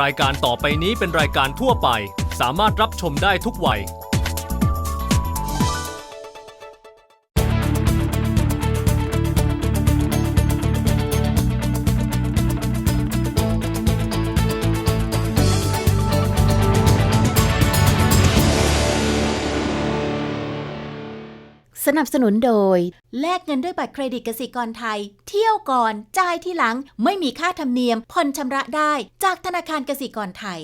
รายการต่อไปนี้เป็นรายการทั่วไปสามารถรับชมได้ทุกวัยสนับสนุนโดยแลกเงินด้วยบัตรเครดิตกสิกรไทยเที่ยวก่อนจ่ายทีหลังไม่มีค่าธรรมเนียมผ่อนชำระได้จากธนาคารกสิกรไทย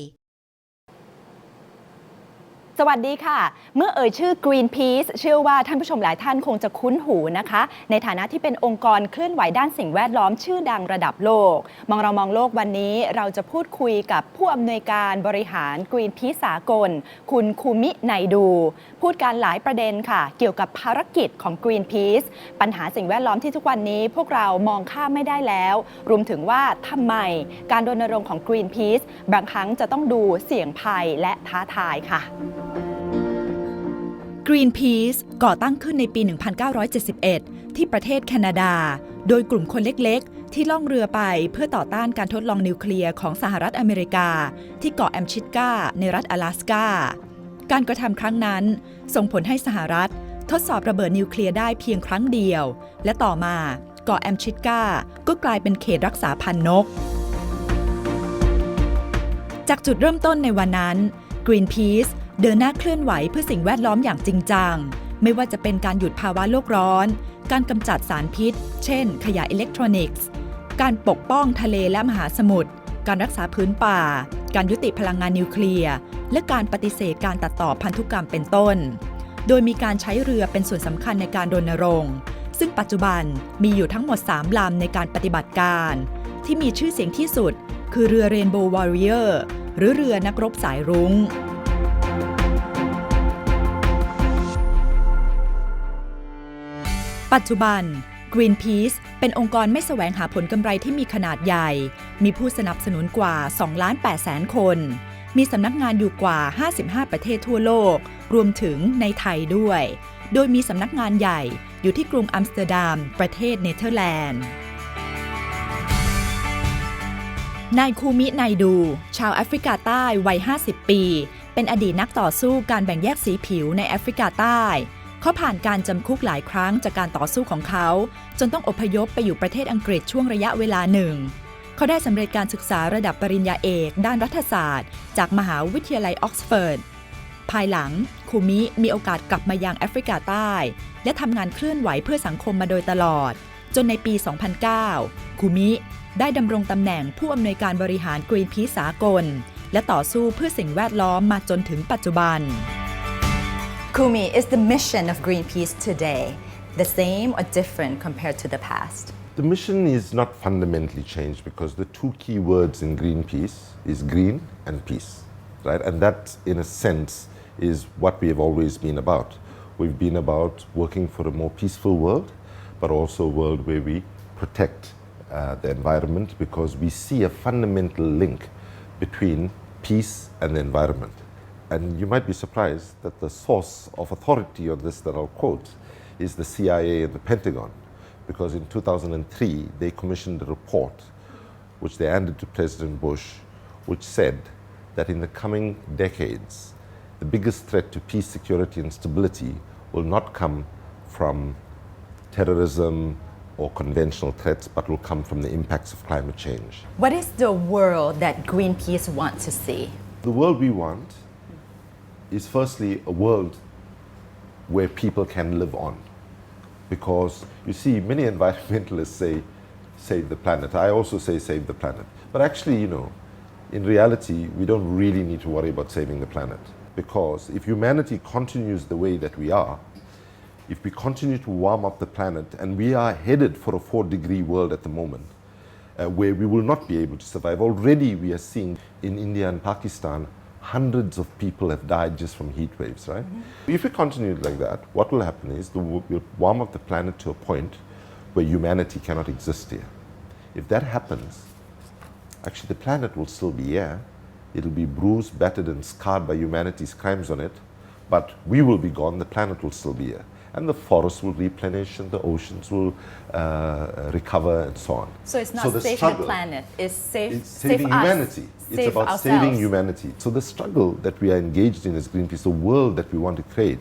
สวัสดีค่ะเมื่อเอ่ยชื่อ Greenpeace เชื่อว่าท่านผู้ชมหลายท่านคงจะคุ้นหูนะคะในฐานะที่เป็นองค์กรเคลื่อนไหวด้านสิ่งแวดล้อมชื่อดังระดับโลกมองเรามองโลกวันนี้เราจะพูดคุยกับผู้อำนวยการบริหาร Greenpeace สากลคุณคูมิไนดูพูดการหลายประเด็นค่ะเกี่ยวกับภารกิจของ Greenpeace ปัญหาสิ่งแวดล้อมที่ทุกวันนี้พวกเรามองข้ามไม่ได้แล้วรวมถึงว่าทำไมการรณรงค์ของ Greenpeace บางครั้งจะต้องดูเสี่ยงภัยและท้าทายค่ะGreenpeace ก่อตั้งขึ้นในปี 1971 ที่ประเทศแคนาดา โดยกลุ่มคนเล็กๆ ที่ล่องเรือไปเพื่อต่อต้านการทดลองนิวเคลียร์ของสหรัฐอเมริกาที่เกาะแอมชิตกาในรัฐ阿拉斯กาการกระทำครั้งนั้นส่งผลให้สหรัฐทดสอบระเบิดนิวเคลียร์ได้เพียงครั้งเดียวและต่อมาเกาะแอมชิตกาก็กลายเป็นเขตรักษาพันธุ์นกจากจุดเริ่มต้นในวันนั้น Greenpeaceเดินหน้าเคลื่อนไหวเพื่อสิ่งแวดล้อมอย่างจริงจังไม่ว่าจะเป็นการหยุดภาวะโลกร้อนการกำจัดสารพิษเช่นขยะอิเล็กทรอนิกส์การปกป้องทะเลและมหาสมุทรการรักษาพื้นป่าการยุติพลังงานนิวเคลียร์และการปฏิเสธการตัดต่อพันธุกรรมเป็นต้นโดยมีการใช้เรือเป็นส่วนสำคัญในการรณรงค์ซึ่งปัจจุบันมีอยู่ทั้งหมด3ลำในการปฏิบัติการที่มีชื่อเสียงที่สุดคือเรือ Rainbow Warrior หรือเรือนักรบสายรุ้งปัจจุบัน Greenpeace เป็นองค์กรไม่แสวงหาผลกำไรที่มีขนาดใหญ่มีผู้สนับสนุนกว่า 2,800,000 คนมีสำนักงานอยู่กว่า 55 ประเทศทั่วโลกรวมถึงในไทยด้วยโดยมีสำนักงานใหญ่อยู่ที่กรุงอัมสเตอร์ดัมประเทศเนเธอร์แลนด์นายคูมิไนดูชาวแอฟริกาใต้วัย 50 ปีเป็นอดีตนักต่อสู้การแบ่งแยกสีผิวในแอฟริกาใต้เขาผ่านการจำคุกหลายครั้งจากการต่อสู้ของเขาจนต้องอพยพไปอยู่ประเทศอังกฤษช่วงระยะเวลาหนึ่งเขาได้สำเร็จการศึกษาระดับปริญญาเอกด้านรัฐศาสตร์จากมหาวิทยาลัยออกซฟอร์ดภายหลังคูมิมีโอกาสกลับมายังแอฟริกาใต้และทำงานเคลื่อนไหวเพื่อสังคมมาโดยตลอดจนในปี 2009 คูมิได้ดำรงตำแหน่งผู้อำนวยการบริหาร Greenpeace สากลและต่อสู้เพื่อสิ่งแวดล้อมมาจนถึงปัจจุบันKumi, is the mission of Greenpeace today the same or different compared to the past? The mission is not fundamentally changed because the two key words in Greenpeace is green and peace, right? And that, in a sense, is what we have always been about. We've been about working for a more peaceful world, but also a world where we protect the environment because we see a fundamental link between peace and the environment. And you might be surprised that the source of authority on this that I'll quote is the CIA and the Pentagon, because in 2003 they commissioned a report which they handed to President Bush, which said that in the coming decades, the biggest threat to peace, security and stability will not come from terrorism or conventional threats, but will come from the impacts of climate change. What is the world that Greenpeace wants to see? The world we want is firstly a world where people can live on. Because you see, many environmentalists say, save the planet. I also say save the planet. But actually, in reality, we don't really need to worry about saving the planet. Because if humanity continues the way that we are, if we continue to warm up the planet, and we are headed for a 4-degree world at the moment, where we will not be able to survive. Already we are seeing in India and Pakistan, hundreds of people have died just from heat waves, right? Mm-hmm. If we continue like that, what will happen is we'll warm up the planet to a point where humanity cannot exist here. If that happens, actually the planet will still be here. It'll be bruised, battered and scarred by humanity's crimes on it, but we will be gone, the planet will still be here. and the forests will replenish and the oceans will recover and so on. So it's not the saving struggle, the planet, it's it's saving us, humanity. It's save about ourselves. saving humanity. So the struggle that we are engaged in as Greenpeace, the world that we want to create,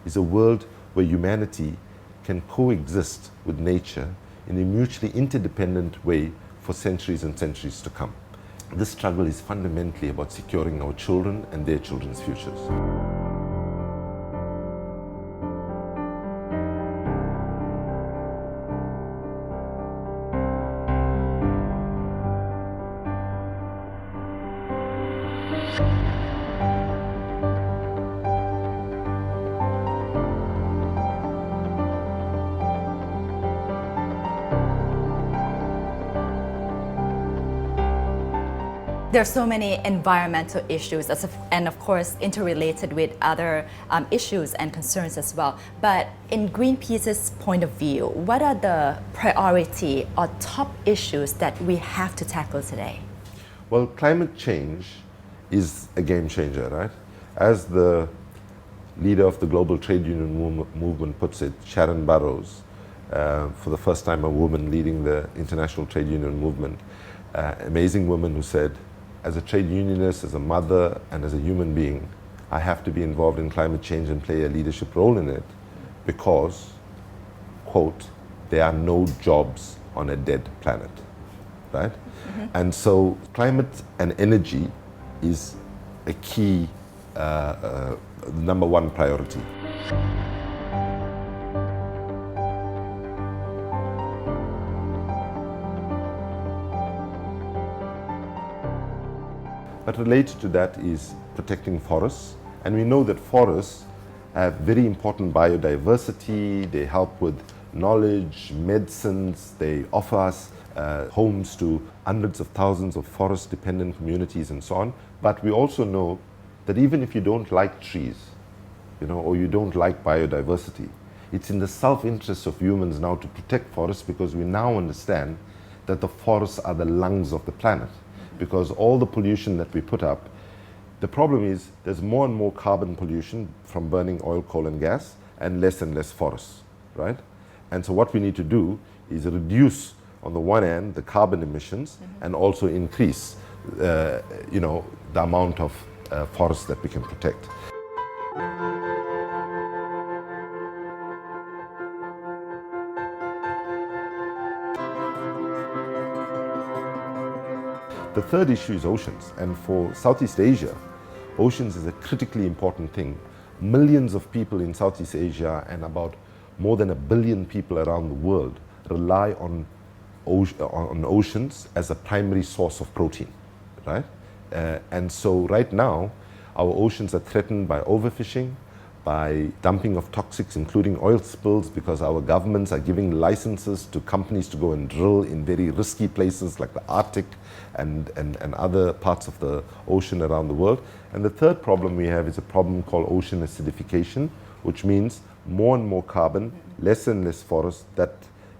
is a world where humanity can coexist with nature in a mutually interdependent way for centuries and centuries to come. This struggle is fundamentally about securing our children and their children's futures. There are so many environmental issues and of course interrelated with other issues and concerns as well. But in Greenpeace's point of view, what are the priority or top issues that we have to tackle today? Well, climate change is a game changer, right? As the leader of the global trade union movement puts it, Sharon Burrows, for the first time a woman leading the international trade union movement, amazing woman who said, as a trade unionist, as a mother, and as a human being, I have to be involved in climate change and play a leadership role in it because, quote, there are no jobs on a dead planet, right? Mm-hmm. And so climate and energy is a key, number one priority. But related to that is protecting forests. And we know that forests have very important biodiversity, they help with knowledge, medicines, they offer us homes to hundreds of thousands of forest-dependent communities and so on. But we also know that even if you don't like trees, or you don't like biodiversity, it's in the self-interest of humans now to protect forests because we now understand that the forests are the lungs of the planet. Because all the pollution that we put up, the problem is there's more and more carbon pollution from burning oil, coal and gas and less forests, right? And so what we need to do is reduce, on the one hand, the carbon emissions and also increase, the amount of forests that we can protect. The third issue is oceans, and for Southeast Asia, oceans is a critically important thing. Millions of people in Southeast Asia and about more than 1 billion people around the world rely on oceans as a primary source of protein, right? And so right now, our oceans are threatened by overfishing, by dumping of toxics, including oil spills, because our governments are giving licenses to companies to go and drill in very risky places like the Arctic and other parts of the ocean around the world. And the third problem we have is a problem called ocean acidification, which means more and more carbon, less and less forests. That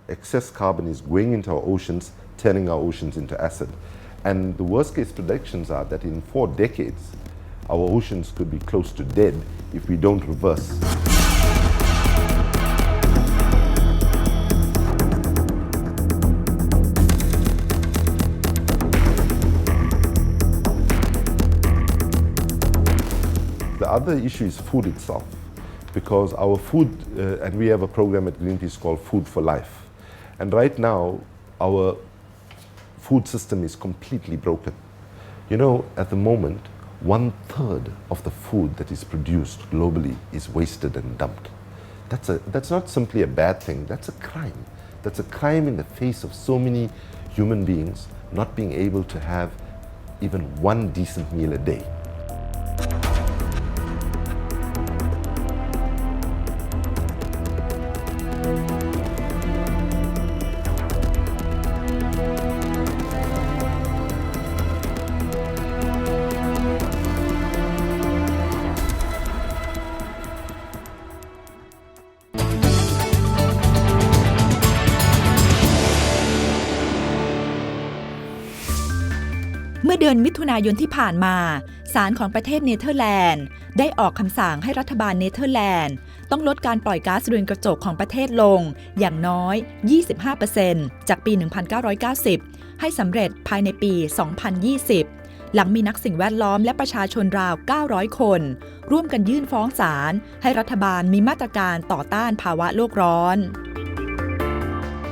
excess carbon is going into our oceans, turning our oceans into acid. And the worst case predictions are that in 4 decades, our oceans could be close to dead if we don't reverse. The other issue is food itself, because our food, and we have a program at Greenpeace called Food for Life. And right now, our food system is completely broken. At the moment, 1/3 of the food that is produced globally is wasted and dumped. That's not simply a bad thing, that's a crime. That's a crime in the face of so many human beings not being able to have even one decent meal a day.เมื่อเดือนมิถุนายนที่ผ่านมา ศาลของประเทศเนเธอร์แลนด์ได้ออกคำสั่งให้รัฐบาลเนเธอร์แลนด์ต้องลดการปล่อยก๊าซเรือนกระจกของประเทศลงอย่างน้อย 25% จากปี 1990 ให้สำเร็จภายในปี 2020 หลังมีนักสิ่งแวดล้อมและประชาชนราว 900 คนร่วมกันยื่นฟ้องศาลให้รัฐบาลมีมาตรการต่อต้านภาวะโลกร้อน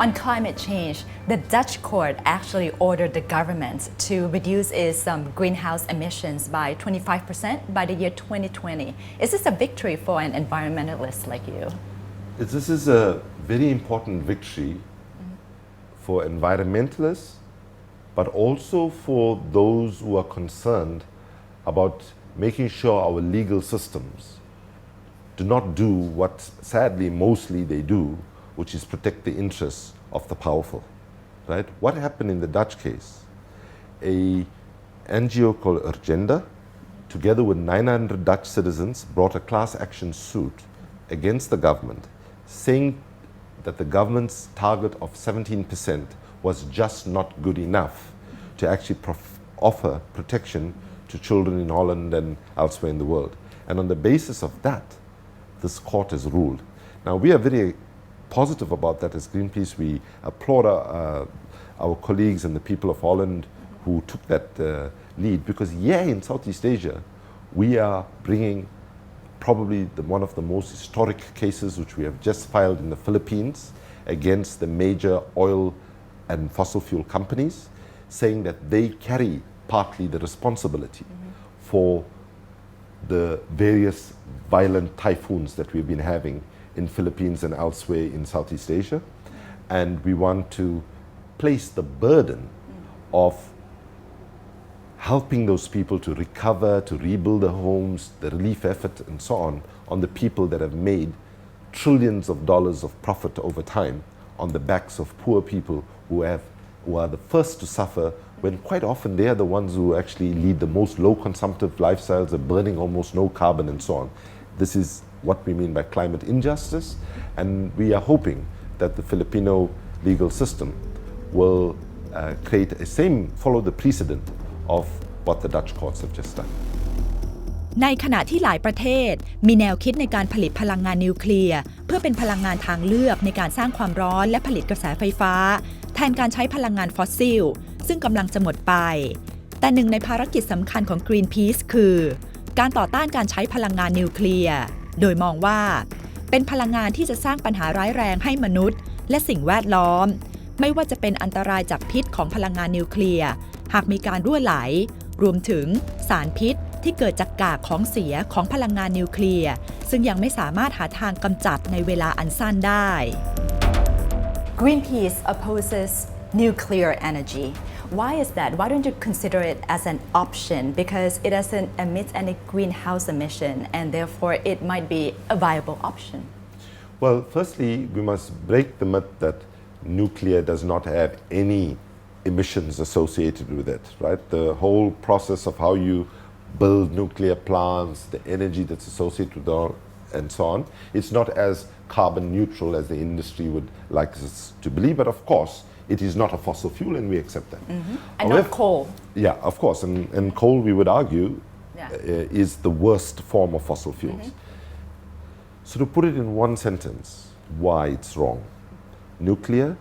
On climate change, the Dutch court actually ordered the government to reduce its greenhouse emissions by 25% by the year 2020. Is this a victory for an environmentalist like you? This is a very important victory for environmentalists, but also for those who are concerned about making sure our legal systems do not do what sadly mostly they do, which is protect the interests of the powerful, right? What happened in the Dutch case? A NGO called Urgenda, together with 900 Dutch citizens, brought a class action suit against the government, saying that the government's target of 17% was just not good enough to actually offer protection to children in Holland and elsewhere in the world. And on the basis of that, this court has ruled. Now, we are very positive about that as Greenpeace. We applaud our colleagues and the people of Holland who took that lead, because in Southeast Asia, we are bringing probably one of the most historic cases, which we have just filed in the Philippines against the major oil and fossil fuel companies, saying that they carry partly the responsibility for the various violent typhoons that we've been having in Philippines and elsewhere in Southeast Asia. And we want to place the burden of helping those people to recover, to rebuild their homes, the relief effort and so on the people that have made trillions of dollars of profit over time on the backs of poor people who are the first to suffer, when quite often they are the ones who actually lead the most low consumptive lifestyles, are burning almost no carbon and so on. This is what we mean by climate injustice, and we are hoping that the Filipino legal system will follow the precedent of what the Dutch courts have just done. ในขณะที่หลายประเทศมีแนวคิดในการผลิตพลังงานนิวเคลียร์เพื่อเป็นพลังงานทางเลือกในการสร้างความร้อนและผลิตกระแสไฟฟ้าแทนการใช้พลังงานฟอสซิลซึ่งกำลังจะหมดไปแต่หนึ่งในภารกิจสำคัญของ Greenpeace คือการต่อต้านการใช้พลังงานนิวเคลียร์โดยมองว่าเป็นพลังงานที่จะสร้างปัญหาร้ายแรงให้มนุษย์และสิ่งแวดล้อมไม่ว่าจะเป็นอันตรายจากพิษของพลังงานนิวเคลียร์หากมีการรั่วไหลรวมถึงสารพิษที่เกิดจากกากของเสียของพลังงานนิวเคลียร์ซึ่งยังไม่สามารถหาทางกำจัดในเวลาอันสั้นได้ Greenpeace opposes nuclear energy. Why is that? Why don't you consider it as an option? Because it doesn't emit any greenhouse emission and therefore it might be a viable option. Well, firstly, we must break the myth that nuclear does not have any emissions associated with it, right? The whole process of how you build nuclear plants, the energy that's associated with it, and so on, it's not as carbon neutral as the industry would like us to believe, but of course, it is not a fossil fuel, and we accept that. And not coal. Yeah, of course, and coal, we would argue, is the worst form of fossil fuels. So to put it in one sentence, why it's wrong. Nuclear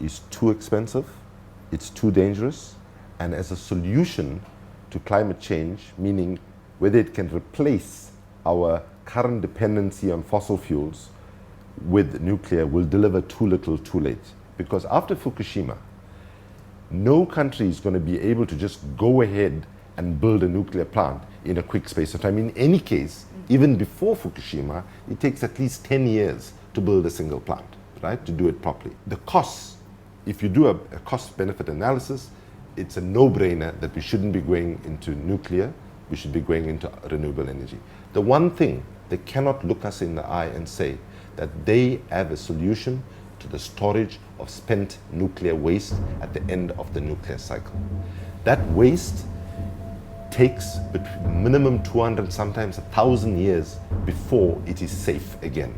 is too expensive, it's too dangerous, and as a solution to climate change, meaning whether it can replace our current dependency on fossil fuels with nuclear, will deliver too little too late. Because after Fukushima, no country is going to be able to just go ahead and build a nuclear plant in a quick space of time. In any case, even before Fukushima, it takes at least 10 years to build a single plant, right, to do it properly. The costs, if you do a cost-benefit analysis, it's a no-brainer that we shouldn't be going into nuclear, we should be going into renewable energy. The one thing, they cannot look us in the eye and say that they have a solution to the storage of spent nuclear waste at the end of the nuclear cycle. That waste takes between minimum 200, sometimes 1,000 years before it is safe again.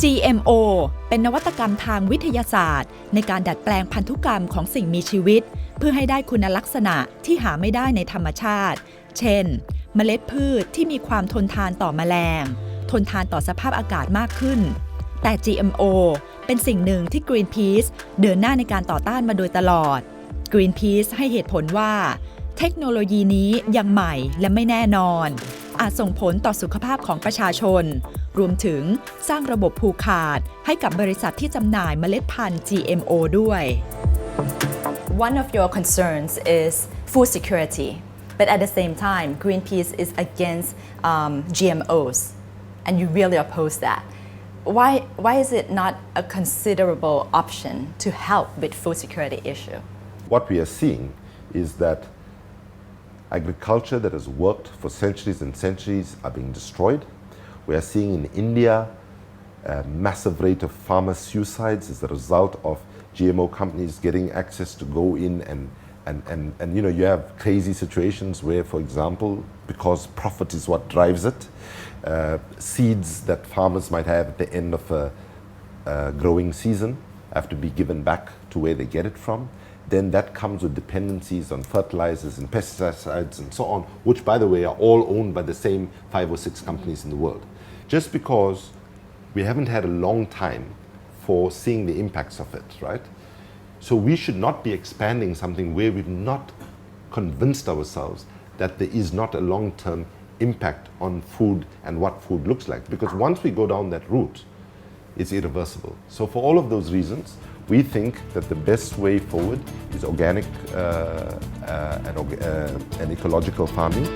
GMO เป็นนวัตกรรมทางวิทยาศาสตร์ในการดัดแปลงพันธุกรรมของสิ่งมีชีวิตเพื่อให้ได้คุณลักษณะที่หาไม่ได้ในธรรมชาติเช่นเมล็ดพืชที่มีความทนทานต่อแมลงทนทานต่อสภาพอากาศมากขึ้นแต่ GMO เป็นสิ่งหนึ่งที่ Greenpeace เดินหน้าในการต่อต้านมาโดยตลอด Greenpeace ให้เหตุผลว่าเทคโนโลยีนี้ยังใหม่และไม่แน่นอนอาจส่งผลต่อสุขภาพของประชาชนรวมถึงสร้างระบบผูกขาดให้กับบริษัทที่จำหน่ายเมล็ดพันธุ์ GMO ด้วย One of your concerns is food security, but at the same time, Greenpeace is against GMOs, and you really oppose that. Why is it not a considerable option to help with food security issue? What we are seeing is that agriculture that has worked for centuries and centuries are being destroyed. We are seeing in India a massive rate of farmer suicides as a result of GMO companies getting access to go in and you have crazy situations where, for example, because profit is what drives it, seeds that farmers might have at the end of a growing season have to be given back to where they get it from. Then that comes with dependencies on fertilizers and pesticides and so on, which, by the way, are all owned by the same 5 or 6 companies in the world. Just because we haven't had a long time for seeing the impacts of it, right? So we should not be expanding something where we've not convinced ourselves that there is not a long-term impact on food and what food looks like. Because once we go down that route, it's irreversible. So for all of those reasons, we think that the best way forward is organic and ecological farming.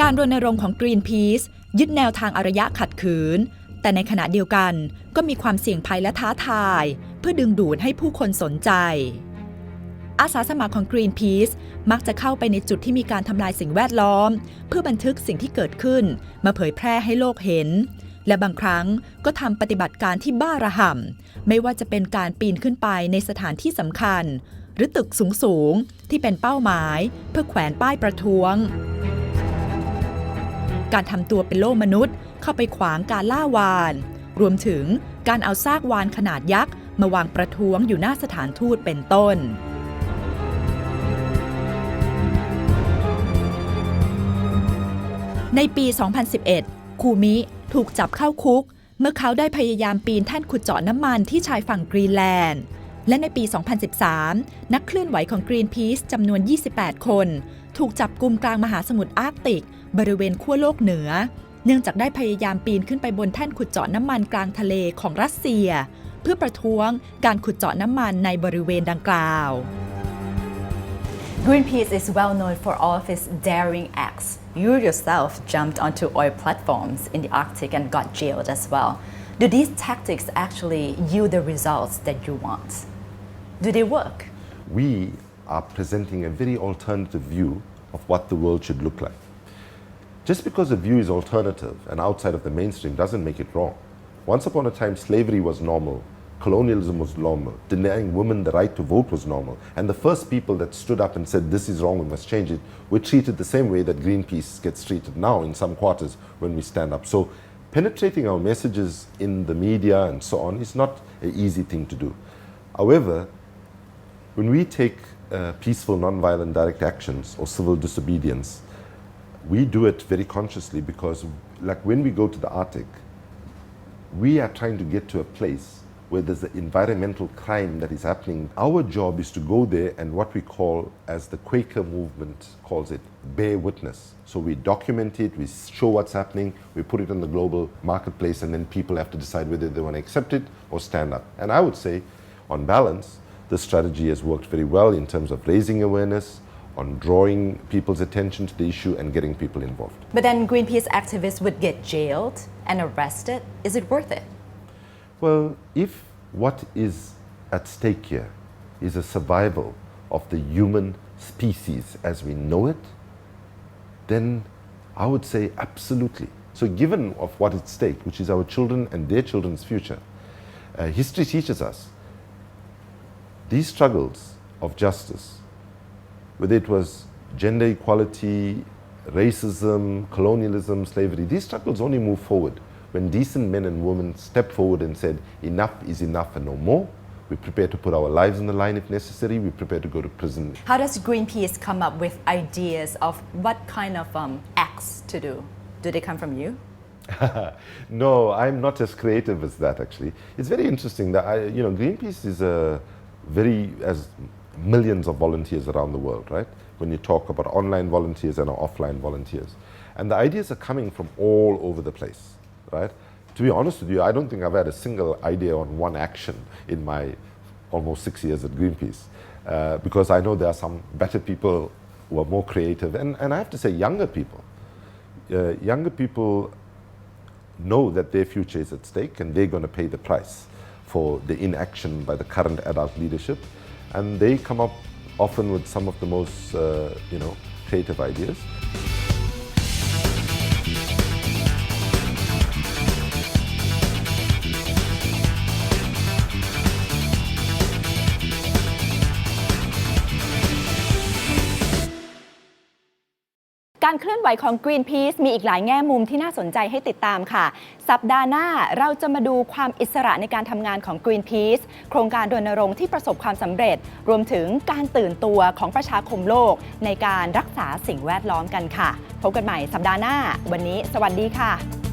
การรณรงค์ของ Greenpeace ยึดแนวทางอารยะขัดขืนแต่ในขณะเดียวกันก็มีความเสี่ยงภัยและท้าทายเพื่อดึงดูดให้ผู้คนสนใจอาสาสมัครของ Greenpeace มักจะเข้าไปในจุดที่มีการทำลายสิ่งแวดล้อมเพื่อบันทึกสิ่งที่เกิดขึ้นมาเผยแพร่ให้โลกเห็นและบางครั้งก็ทำปฏิบัติการที่บ้าระห่ำไม่ว่าจะเป็นการปีนขึ้นไปในสถานที่สำคัญหรือตึกสูงๆที่เป็นเป้าหมายเพื่อแขวนป้ายประท้วงการทำตัวเป็นโล่มนุษย์เข้าไปขวางการล่าวาฬรวมถึงการเอาซากวาฬขนาดยักษ์มาวางประท้วงอยู่หน้าสถานทูตเป็นต้นในปี 2011 คูมิถูกจับเข้าคุกเมื่อเขาได้พยายามปีนแท่นขุดเจาะน้ำมันที่ชายฝั่งกรีนแลนด์และในปี 2013 นักเคลื่อนไหวของ Greenpeace จำนวน 28 คนถูกจับกุมกลางมหาสมุทรอาร์กติกบริเวณขั้วโลกเหนือเนื่องจากได้พยายามปีนขึ้นไปบนแท่นขุดเจาะน้ำมันกลางทะเลของรัสเซียเพื่อประท้วงการขุดเจาะน้ำมันในบริเวณดังกล่าว Greenpeace is well known for all of its daring acts. You yourself jumped onto oil platforms in the Arctic and got jailed as well. Do these tactics actually yield the results that you want? Do they work? We are presenting a very alternative view of what the world should look like. Just because a view is alternative and outside of the mainstream doesn't make it wrong. Once upon a time, slavery was normal, colonialism was normal, denying women the right to vote was normal, and the first people that stood up and said, this is wrong, we must change it, were treated the same way that Greenpeace gets treated now in some quarters when we stand up. So penetrating our messages in the media and so on is not an easy thing to do. However, when we take peaceful, non-violent direct actions or civil disobedience, we do it very consciously because, like when we go to the Arctic, we are trying to get to a place where there's an environmental crime that is happening. Our job is to go there and what we call, as the Quaker movement calls it, bear witness. So we document it, we show what's happening, we put it on the global marketplace, and then people have to decide whether they want to accept it or stand up. And I would say, on balance, the strategy has worked very well in terms of raising awareness, on drawing people's attention to the issue and getting people involved. But then Greenpeace activists would get jailed and arrested. Is it worth it? Well, if what is at stake here is a survival of the human species as we know it, then I would say absolutely. So given of what is at stake, which is our children and their children's future, history teaches us these struggles of justice, whether it was gender equality, racism, colonialism, slavery, these struggles only move forward when decent men and women stepped forward and said, enough is enough and no more. We're prepared to put our lives on the line if necessary. We're prepared to go to prison. How does Greenpeace come up with ideas of what kind of acts to do? Do they come from you? No, I'm not as creative as that actually. It's very interesting that Greenpeace is as millions of volunteers around the world, right? When you talk about online volunteers and offline volunteers. And the ideas are coming from all over the place, right? To be honest with you, I don't think I've had a single idea on one action in my almost 6 years at Greenpeace, because I know there are some better people who are more creative. And I have to say younger people know that their future is at stake and they're going to pay the price for the inaction by the current adult leadership. And they come up often with some of the most, creative ideas.การเคลื่อนไหวของ Greenpeace มีอีกหลายแง่มุมที่น่าสนใจให้ติดตามค่ะ สัปดาห์หน้าเราจะมาดูความอิสระในการทำงานของ Greenpeace โครงการรณรงค์ที่ประสบความสำเร็จ รวมถึงการตื่นตัวของประชาคมโลกในการรักษาสิ่งแวดล้อมกันค่ะ พบกันใหม่สัปดาห์หน้า วันนี้สวัสดีค่ะ